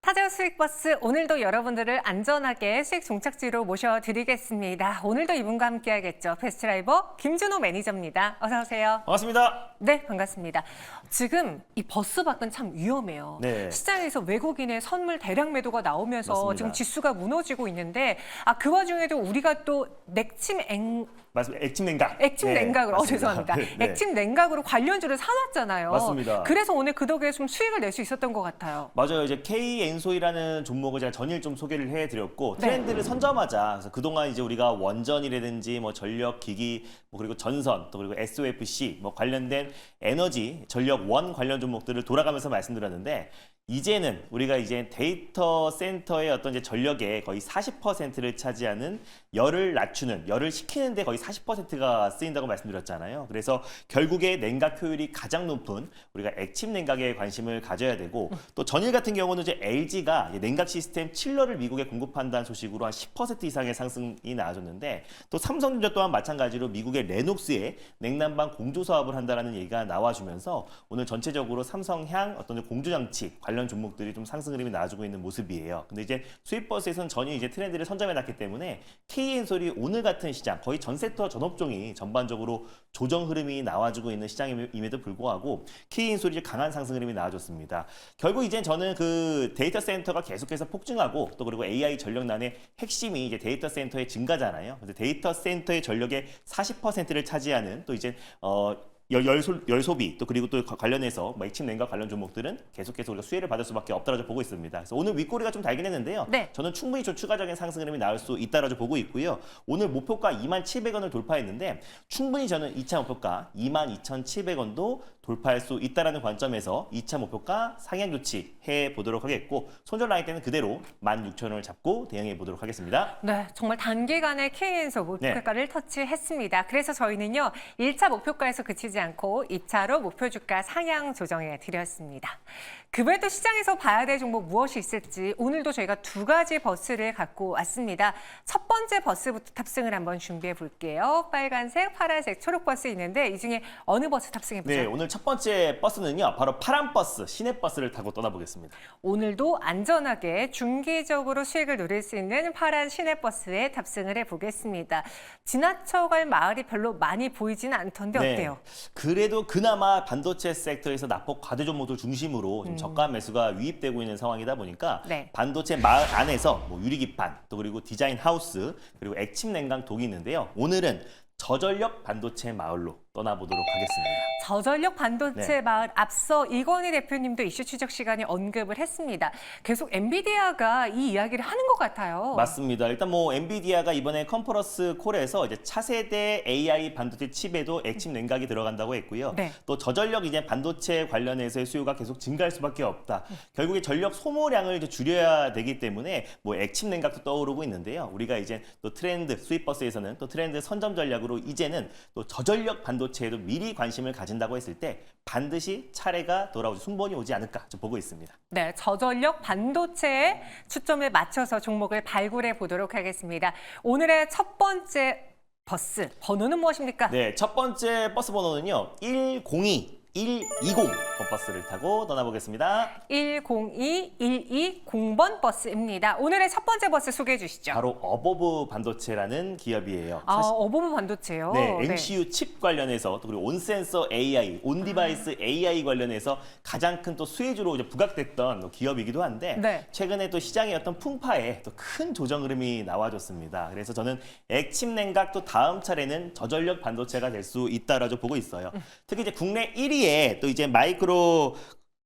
타자 수익버스 오늘도 여러분들을 안전하게 수익 종착지로 모셔드리겠습니다. 오늘도 이분과 함께하겠죠. 베스트라이버 김준호 매니저입니다. 어서 오세요. 반갑습니다. 네, 반갑습니다. 지금 이 버스 밖은 참 위험해요. 네. 시장에서 외국인의 선물 대량 매도가 나오면서 맞습니다. 지금 지수가 무너지고 있는데 그 와중에도 우리가 또 맞습니다. 액침 냉각. 액침 냉각으로 맞습니다. 죄송합니다. 네. 액침 냉각으로 관련주를 사놨잖아요. 맞습니다. 그래서 오늘 그 덕에 좀 수익을 낼 수 있었던 것 같아요. 맞아요. 이제 K엔소이라는 종목을 제가 전일 좀 소개를 해드렸고 트렌드를 선점하자. 그래서 그동안 이제 우리가 원전이라든지 뭐 전력 기기, 뭐 그리고 전선, 또 그리고 SOFC 뭐 관련된 에너지, 전력 원 관련 종목들을 돌아가면서 말씀드렸는데. 이제는 우리가 이제 데이터 센터의 어떤 이제 전력의 거의 40%를 차지하는 열을 낮추는, 열을 식히는 데 거의 40%가 쓰인다고 말씀드렸잖아요. 그래서 결국에 냉각 효율이 가장 높은 우리가 액침 냉각에 관심을 가져야 되고 또 전일 같은 경우는 이제 LG가 냉각 시스템 칠러를 미국에 공급한다는 소식으로 한 10% 이상의 상승이 나와줬는데 또 삼성전자 또한 마찬가지로 미국의 레녹스에 냉난방 공조 사업을 한다는 얘기가 나와주면서 오늘 전체적으로 삼성향 어떤 공조장치 관련 종목들이 좀 상승 흐름이 나와주고 있는 모습이에요. 근데 이제 수입버스에서는 전혀 이제 트렌드를 선점해놨기 때문에 K엔솔이 오늘 같은 시장 거의 전 섹터 전 업종이 전반적으로 조정 흐름이 나와주고 있는 시장임에도 불구하고 K엔솔이 강한 상승 흐름이 나와줬습니다. 결국 이제 저는 그 데이터 센터가 계속해서 폭증하고 또 그리고 AI 전력난의 핵심이 이제 데이터 센터의 증가잖아요. 그래서 데이터 센터의 전력의 40%를 차지하는 또 이제 열 소비 또 그리고 또 관련해서 뭐 액침 냉각 관련 종목들은 계속해서 우리가 수혜를 받을 수밖에 없다라고 보고 있습니다. 그래서 오늘 윗꼬리가 좀 달긴 했는데요. 네. 저는 충분히 좀 추가적인 상승 흐름이 나올 수 있다라고 보고 있고요. 오늘 목표가 27,000원을 돌파했는데 충분히 저는 2차 목표가 22,700원도 돌파할 수 있다라는 관점에서 2차 목표가 상향 조치해 보도록 하겠고 손절 라인 때는 그대로 16,000원을 잡고 대응해 보도록 하겠습니다. 네, 정말 단기간에 K엔솔 목표가를 터치했습니다. 그래서 저희는요, 1차 목표가에서 그치지 않고 2차로 목표 주가 상향 조정해 드렸습니다. 그 외에도 시장에서 봐야 될 종목 무엇이 있을지 오늘도 저희가 두 가지 버스를 갖고 왔습니다. 첫 번째 버스부터 탑승을 한번 준비해 볼게요. 빨간색, 파란색, 초록 버스 있는데 이 중에 어느 버스 탑승해 보죠? 네, 오늘 첫 번째 버스는요. 바로 파란 버스, 시내버스를 타고 떠나보겠습니다. 오늘도 안전하게 중기적으로 수익을 누릴 수 있는 파란 시내버스에 탑승을 해보겠습니다. 지나쳐갈 마을이 별로 많이 보이지는 않던데 어때요? 그래도 그나마 반도체 섹터에서 낙폭 과대 종목들 중심으로 좀 저가 매수가 유입되고 있는 상황이다 보니까 네. 반도체 마을 안에서 뭐 유리기판, 또 그리고 디자인 하우스, 그리고 액침 냉각 독이 있는데요. 오늘은 저전력 반도체 마을로 떠나보도록 하겠습니다. 저전력 반도체 마을 앞서 이건희 대표님도 이슈 추적 시간에 언급을 했습니다. 계속 엔비디아가 이 이야기를 하는 것 같아요. 맞습니다. 일단 뭐 엔비디아가 이번에 컨퍼런스 콜에서 이제 차세대 AI 반도체 칩에도 액침 냉각이 들어간다고 했고요. 네. 또 저전력 이제 반도체 관련해서의 수요가 계속 증가할 수밖에 없다. 결국에 전력 소모량을 이제 줄여야 되기 때문에 뭐 액침 냉각도 떠오르고 있는데요. 우리가 이제 또 트렌드 수입버스에서는 또 트렌드 선점 전략으로 이제는 또 저전력 반도체에도 미리 관심을 가진다고 했을 때 반드시 차례가 돌아오지 순번이 오지 않을까 좀 보고 있습니다. 네, 저전력 반도체에 초점을 맞춰서 종목을 발굴해 보도록 하겠습니다. 오늘의 첫 번째 버스 번호는 무엇입니까? 네, 첫 번째 버스 번호는요. 102-120 버스를 타고 떠나보겠습니다. 102120번 버스입니다. 오늘의 첫 번째 버스 소개해 주시죠. 바로 어버브 반도체라는 기업이에요. 어버브 반도체요? 네, MCU 칩 관련해서 또 그리고 온센서 AI, 온디바이스 AI 관련해서 가장 큰 또 수혜주로 이제 부각됐던 기업이기도 한데 네. 최근에 또 시장의 어떤 풍파에 또 큰 조정 흐름이 나와줬습니다. 그래서 저는 액침 냉각 또 다음 차례는 저전력 반도체가 될 수 있다라고 보고 있어요. 특히 이제 국내 1위에 또 이제 마이크로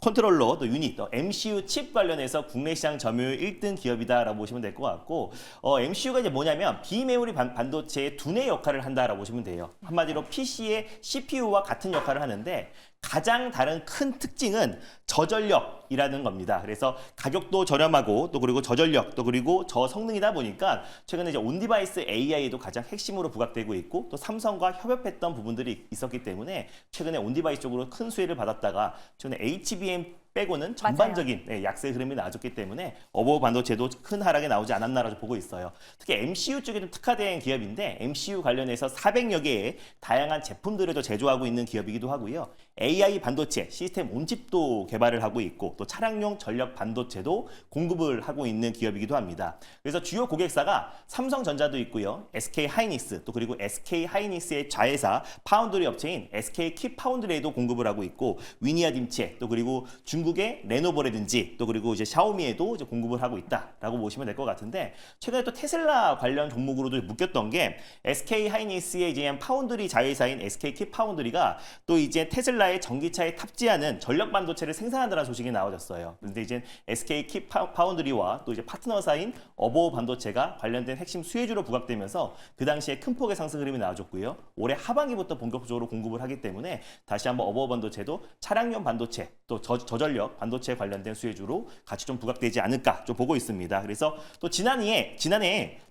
컨트롤러, 또 유닛, 또 MCU 칩 관련해서 국내 시장 점유율 1등 기업이다라고 보시면 될 것 같고 MCU가 이제 뭐냐면 비메모리 반도체의 두뇌 역할을 한다라고 보시면 돼요. 한마디로 PC의 CPU와 같은 역할을 하는데 가장 다른 큰 특징은 저전력이라는 겁니다. 그래서 가격도 저렴하고 또 그리고 저전력 또 그리고 저성능이다 보니까 최근에 이제 온디바이스 AI도 가장 핵심으로 부각되고 있고 또 삼성과 협업했던 부분들이 있었기 때문에 최근에 온디바이스 쪽으로 큰 수혜를 받았다가 최근에 HBM 빼고는 전반적인 약세 흐름이 나와줬기 때문에 어버버 반도체도 큰 하락이 나오지 않았나라고 보고 있어요. 특히 MCU 쪽에 좀 특화된 기업인데 MCU 관련해서 400여 개의 다양한 제품들을 또 제조하고 있는 기업이기도 하고요. AI 반도체 시스템 온칩도 개발을 하고 있고 또 차량용 전력 반도체도 공급을 하고 있는 기업이기도 합니다. 그래서 주요 고객사가 삼성전자도 있고요. SK 하이닉스 또 그리고 SK 하이닉스의 자회사 파운드리 업체인 SK 킵파운드리에도 공급을 하고 있고 위니아 딤체 또 그리고 중국의 레노버라든지 또 그리고 이제 샤오미에도 이제 공급을 하고 있다라고 보시면 될 것 같은데 최근에 또 테슬라 관련 종목으로도 묶였던 게 SK 하이닉스의 이제 파운드리 자회사인 SK 킵파운드리가 또 이제 테슬라의 전기차에 탑재하는 전력 반도체를 생산한다는 소식이 나와졌어요. 그런데 이제 SK 킵파운드리와 또 이제 파트너사인 어버버 반도체가 관련된 핵심 수혜주로 부각되면서 그 당시에 큰 폭의 상승 흐름이 나와줬고요. 올해 하반기부터 본격적으로 공급을 하기 때문에 다시 한번 어버버 반도체도 차량용 반도체 또 저전력 반도체 관련된 수혜주로 같이 좀 부각되지 않을까 좀 보고 있습니다. 그래서 또 지난해에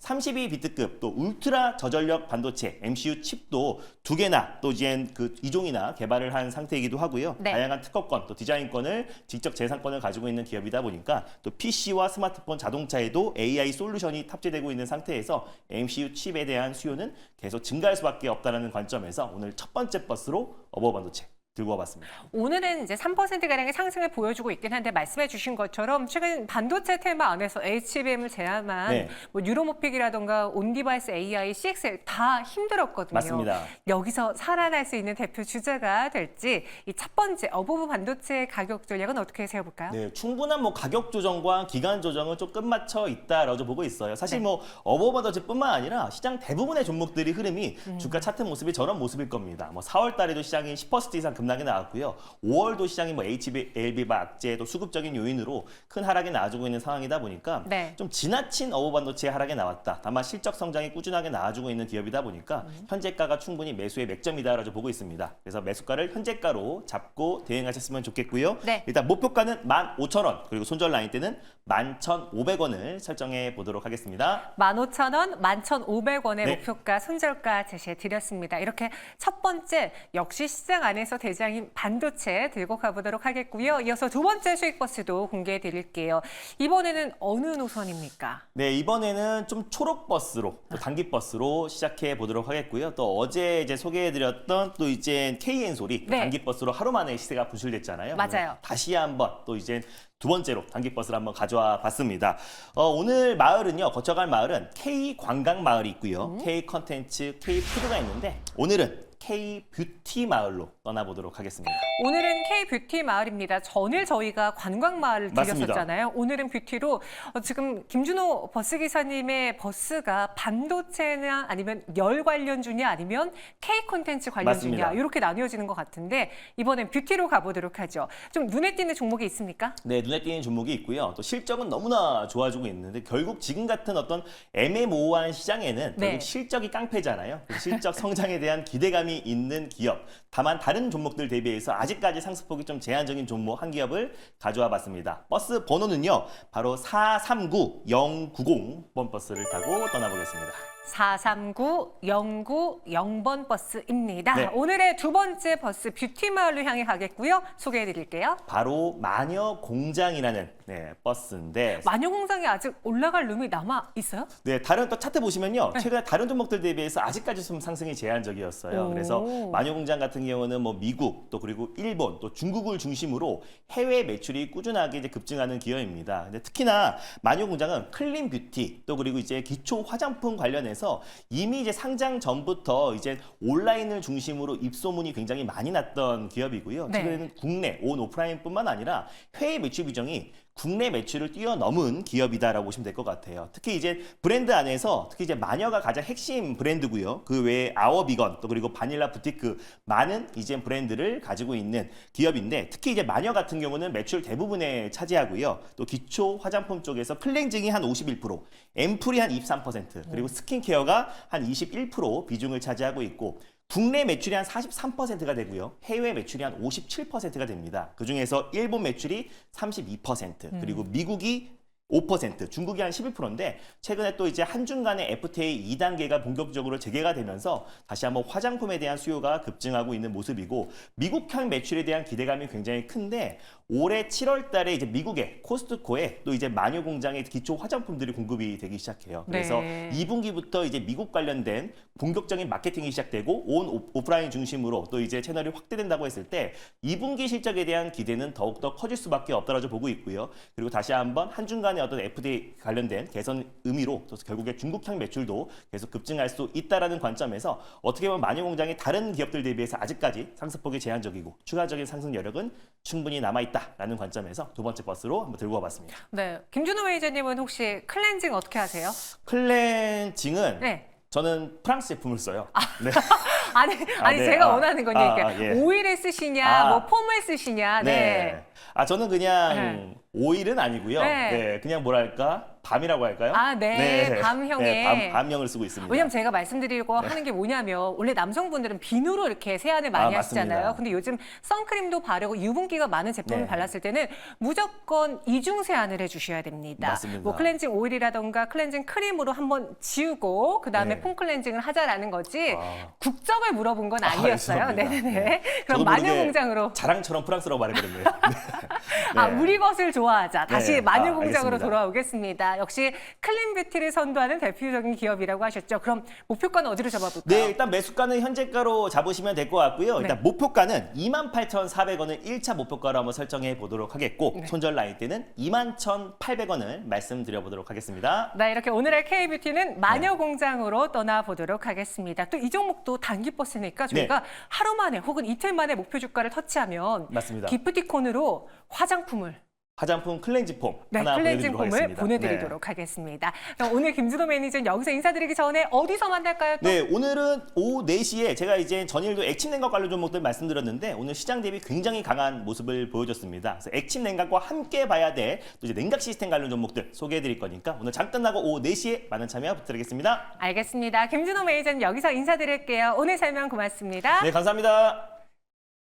32비트급 또 울트라 저전력 반도체 MCU 칩도 2개나 또 이제 그 2종이나 개발을 한 상태이기도 하고요. 네. 다양한 특허권 또 디자인권을 직접 재산권을 가지고 있는 기업이다 보니까 또 PC와 스마트폰 자동차에도 AI 솔루션이 탑재되고 있는 상태에서 MCU 칩에 대한 수요는 계속 증가할 수밖에 없다는 관점에서 오늘 첫 번째 버스로 어버버 반도체 들고 와봤습니다. 오늘은 이제 3%가량의 상승을 보여주고 있긴 한데 말씀해 주신 것처럼 최근 반도체 테마 안에서 HBM을 제외한 네. 뭐 뉴로모픽이라던가 온디바이스 AI, CXL 다 힘들었거든요. 맞습니다. 여기서 살아날 수 있는 대표 주자가 될지 이 첫 번째 어버버 반도체 가격 전략은 어떻게 세워볼까요? 네, 충분한 뭐 가격 조정과 기간 조정은 좀 끝마쳐 있다라고 보고 있어요. 사실 네. 뭐 어버버 반도체뿐만 아니라 시장 대부분의 종목들이 흐름이 주가 차트 모습이 저런 모습일 겁니다. 뭐 4월 달에도 시장이 10% 이상 급락이 나왔고요. 5월도 시장이 뭐 HLB 악재 또 수급적인 요인으로 큰 하락이 나와주고 있는 상황이다 보니까 네. 좀 지나친 어버버 반도체의 하락이 나왔다. 다만 실적 성장이 꾸준하게 나와주고 있는 기업이다 보니까 현재가가 충분히 매수의 맥점이다라고 보고 있습니다. 그래서 매수가를 현재가로 잡고 대응하셨으면 좋겠고요. 네. 일단 목표가는 15,000원 그리고 손절 라인 때는 11,500원을 설정해 보도록 하겠습니다. 15,000원, 11,500원의 네. 목표가, 손절가 제시해 드렸습니다. 이렇게 첫 번째 역시 시장 안에서 대장인 반도체 들고 가보도록 하겠고요. 이어서 두 번째 수익 버스도 공개해 드릴게요. 이번에는 어느 노선입니까? 네, 이번에는 좀 초록 버스로 또 단기 버스로 시작해 보도록 하겠고요. 또 어제 이제 소개해 드렸던 또 이제 KN솔이 네. 단기 버스로 하루 만에 시세가 분출됐잖아요. 맞아요. 다시 한번 또 이제 두 번째로 단기 버스를 한번 가져와 봤습니다. 오늘 마을은요, 거쳐갈 마을은 K 관광 마을이 있고요. K 컨텐츠, K 푸드가 있는데 오늘은 K 뷰티 마을로 떠나보도록 하겠습니다. 오늘은 K-뷰티 마을입니다. 전일 저희가 관광 마을을 맞습니다. 들렸었잖아요. 오늘은 뷰티로 지금 김준호 버스 기사님의 버스가 반도체나 아니면 열 관련주냐 아니면 K 콘텐츠 관련주냐 맞습니다. 이렇게 나뉘어지는 것 같은데 이번엔 뷰티로 가보도록 하죠. 좀 눈에 띄는 종목이 있습니까? 네, 눈에 띄는 종목이 있고요. 또 실적은 너무나 좋아지고 있는데 결국 지금 같은 어떤 애매모호한 시장에는 네. 결국 실적이 깡패잖아요. 그 실적 성장에 대한 기대감이 있는 기업. 다만 다른 종목들 대비해서 아직까지 상승폭이 좀 제한적인 종목 한 기업을 가져와 봤습니다. 버스 번호는요. 바로 439090번 버스를 타고 떠나보겠습니다. 439090번 버스입니다. 네. 오늘의 두 번째 버스 뷰티 마을로 향해 가겠고요. 소개해 드릴게요. 바로 마녀 공장이라는 버스인데 마녀 공장이 아직 올라갈 룸이 남아 있어요? 네, 다른 또 차트 보시면요. 최근에 다른 종목들 대비해서 아직까지 좀 상승이 제한적이었어요. 오. 그래서 마녀공장 같은 경우는 뭐 미국 또 그리고 일본 또 중국을 중심으로 해외 매출이 꾸준하게 이제 급증하는 기업입니다. 근데 특히나 마녀공장은 클린 뷰티 또 그리고 이제 기초 화장품 관련해서 이미 이제 상장 전부터 이제 온라인을 중심으로 입소문이 굉장히 많이 났던 기업이고요. 네. 최근에는 국내 온 오프라인뿐만 아니라 해외 매출 비중이 국내 매출을 뛰어넘은 기업이다라고 보시면 될 것 같아요. 특히 이제 브랜드 안에서 특히 이제 마녀가 가장 핵심 브랜드고요. 그 외에 아워비건 또 그리고 바닐라 부티크 많은 이제 브랜드를 가지고 있는 기업인데 특히 이제 마녀 같은 경우는 매출 대부분에 차지하고요. 또 기초 화장품 쪽에서 클렌징이 한 51%, 앰플이 한 23%, 그리고 스킨케어가 한 21% 비중을 차지하고 있고 국내 매출이 한 43%가 되고요. 해외 매출이 한 57%가 됩니다. 그중에서 일본 매출이 32%, 그리고 미국이 5%, 중국이 한 11%인데 최근에 또 이제 한중 간의 FTA 2단계가 본격적으로 재개가 되면서 다시 한번 화장품에 대한 수요가 급증하고 있는 모습이고 미국향 매출에 대한 기대감이 굉장히 큰데 올해 7월 달에 이제 미국의 코스트코에 또 이제 마녀 공장의 기초 화장품들이 공급이 되기 시작해요. 그래서 네. 2분기부터 이제 미국 관련된 본격적인 마케팅이 시작되고 온 오프라인 중심으로 또 이제 채널이 확대된다고 했을 때 2분기 실적에 대한 기대는 더욱더 커질 수밖에 없다라고 보고 있고요. 그리고 다시 한번 한중 간의 어떤 FDA 관련된 개선 의미로 또 결국에 중국향 매출도 계속 급증할 수 있다라는 관점에서 어떻게 보면 마녀 공장이 다른 기업들 대비해서 아직까지 상승폭이 제한적이고 추가적인 상승 여력은 충분히 남아있다라는 관점에서 두 번째 버스로 한번 들고 와봤습니다. 네, 김준호 매니저님은 혹시 클렌징 어떻게 하세요? 클렌징은 네. 저는 프랑스 제품을 써요. 네. 아니 네. 제가 원하는 건 그러니까 예. 오일을 쓰시냐, 아. 뭐 폼을 쓰시냐. 네. 저는 그냥 네. 오일은 아니고요. 네. 네. 그냥 뭐랄까? 밤이라고 할까요? 네. 밤형에. 네, 밤형을 쓰고 있습니다. 왜냐면 제가 말씀드리고 하는 게 뭐냐면 원래 남성분들은 비누로 이렇게 세안을 많이 하시잖아요. 맞습니다. 근데 요즘 선크림도 바르고 유분기가 많은 제품을 네. 발랐을 때는 무조건 이중 세안을 해주셔야 됩니다. 맞습니다. 뭐 클렌징 오일이라던가 클렌징 크림으로 한번 지우고 그 다음에 네. 폼 클렌징을 하자라는 거지 아. 국적을 물어본 건 아니었어요. 죄송합니다. 네네네. 네. 그럼 저도 마녀 모르게 공장으로. 자랑처럼 프랑스라고 말해버렸네요. 우리 것을 좋아하자. 다시 네. 마녀 공장으로 알겠습니다. 돌아오겠습니다. 역시 클린 뷰티를 선도하는 대표적인 기업이라고 하셨죠. 그럼 목표가는 어디로 잡아볼까요? 네, 일단 매수가는 현재가로 잡으시면 될 것 같고요. 네. 일단 목표가는 28,400원을 1차 목표가로 한번 설정해 보도록 하겠고 네. 손절 라인 때는 21,800원을 말씀드려 보도록 하겠습니다. 네, 이렇게 오늘의 K뷰티는 마녀 공장으로 떠나보도록 하겠습니다. 또 이 종목도 단기 버스니까 저희가 하루 만에 혹은 이틀 만에 목표 주가를 터치하면 맞습니다. 기프티콘으로 화장품을 화장품 클렌징 폼 네, 하나 클렌징 보내드리도록 폼을 하겠습니다. 보내드리도록 하겠습니다. 그럼 오늘 김준호 매니저는 여기서 인사드리기 전에 어디서 만날까요? 또? 네, 오늘은 오후 4시에 제가 이제 전일도 액침 냉각 관련 종목들 말씀드렸는데 오늘 시장 대비 굉장히 강한 모습을 보여줬습니다. 그래서 액침 냉각과 함께 봐야 될 또 이제 냉각 시스템 관련 종목들 소개해 드릴 거니까 오늘 장 끝나고 오후 4시에 많은 참여 부탁드리겠습니다. 알겠습니다. 김준호 매니저는 여기서 인사드릴게요. 오늘 설명 고맙습니다. 네, 감사합니다.